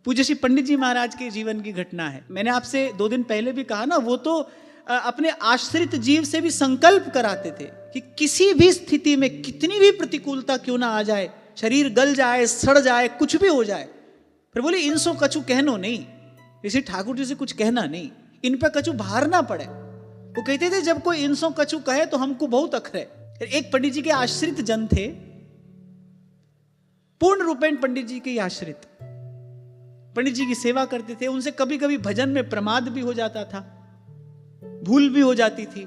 पूज्य श्री पंडित जी महाराज के जीवन की घटना है। मैंने आपसे 2 दिन पहले भी कहा ना, वो तो अपने आश्रित जीव से भी संकल्प कराते थे कि किसी भी स्थिति में कितनी भी प्रतिकूलता क्यों ना आ जाए, शरीर गल जाए, सड़ जाए, कुछ भी हो जाए, फिर बोले इनसो कछु कहनो नहीं, इसी ठाकुर जी से कुछ कहना नहीं, इन पर कछु भार ना पड़े। वो कहते थे जब कोई इनसो कछु कहे तो हमको बहुत अखरे। एक पंडित जी के आश्रित जन थे, पूर्ण रूपेण पंडित जी के आश्रित, पंडित जी की सेवा करते थे। उनसे कभी कभी भजन में प्रमाद भी हो जाता था, भूल भी हो जाती थी,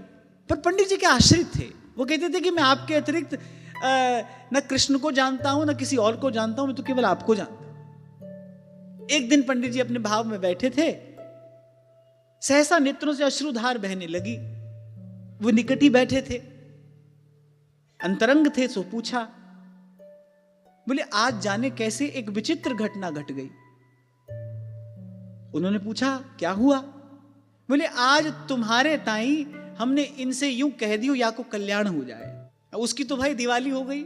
पर पंडित जी के आश्रित थे। वो कहते थे कि मैं आपके अतिरिक्त न कृष्ण को जानता हूं न किसी और को जानता हूं, मैं तो केवल आपको जानता हूं। एक दिन पंडित जी अपने भाव में बैठे थे, सहसा नेत्रों से अश्रुधार बहने लगी। वो निकट ही बैठे थे, अंतरंग थे, सो पूछा, बोले आज जाने कैसे एक विचित्र घटना घट गई। उन्होंने पूछा क्या हुआ? बोले आज तुम्हारे ताई हमने इनसे यूं कह दियो या को कल्याण हो जाए। उसकी तो भाई दिवाली हो गई।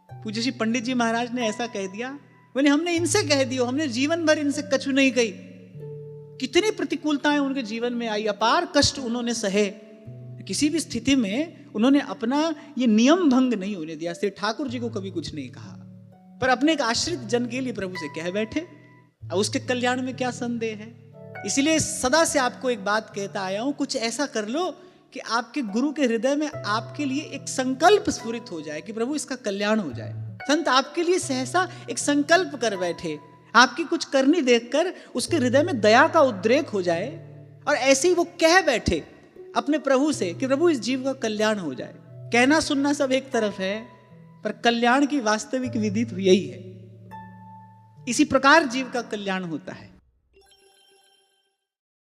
पूज्य श्री पंडित जी महाराज ने ऐसा कह दिया। बोले हमने इनसे कह दियो, हमने जीवन भर इनसे कछु नहीं कही। कितनी प्रतिकूलताएं उनके जीवन में आई, अपार कष्ट उन्होंने सहे, किसी भी स्थिति में उन्होंने अपना ये नियम भंग नहीं होने दिया। श्री ठाकुर जी को कभी कुछ नहीं कहा, पर अपने एक आश्रित जन के लिए प्रभु से कह बैठे। अब उसके कल्याण में क्या संदेह है। इसीलिए सदा से आपको एक बात कहता आया हूं, कुछ ऐसा कर लो कि आपके गुरु के हृदय में आपके लिए एक संकल्प स्फुरित हो जाए कि प्रभु इसका कल्याण हो जाए। संत आपके लिए सहसा एक संकल्प कर बैठे, आपकी कुछ करनी देखकर उसके हृदय में दया का उद्रेक हो जाए, और ऐसे ही वो कह बैठे अपने प्रभु से कि प्रभु इस जीव का कल्याण हो जाए। कहना सुनना सब एक तरफ है, पर कल्याण की वास्तविक विधि तो यही है। इसी प्रकार जीव का कल्याण होता है।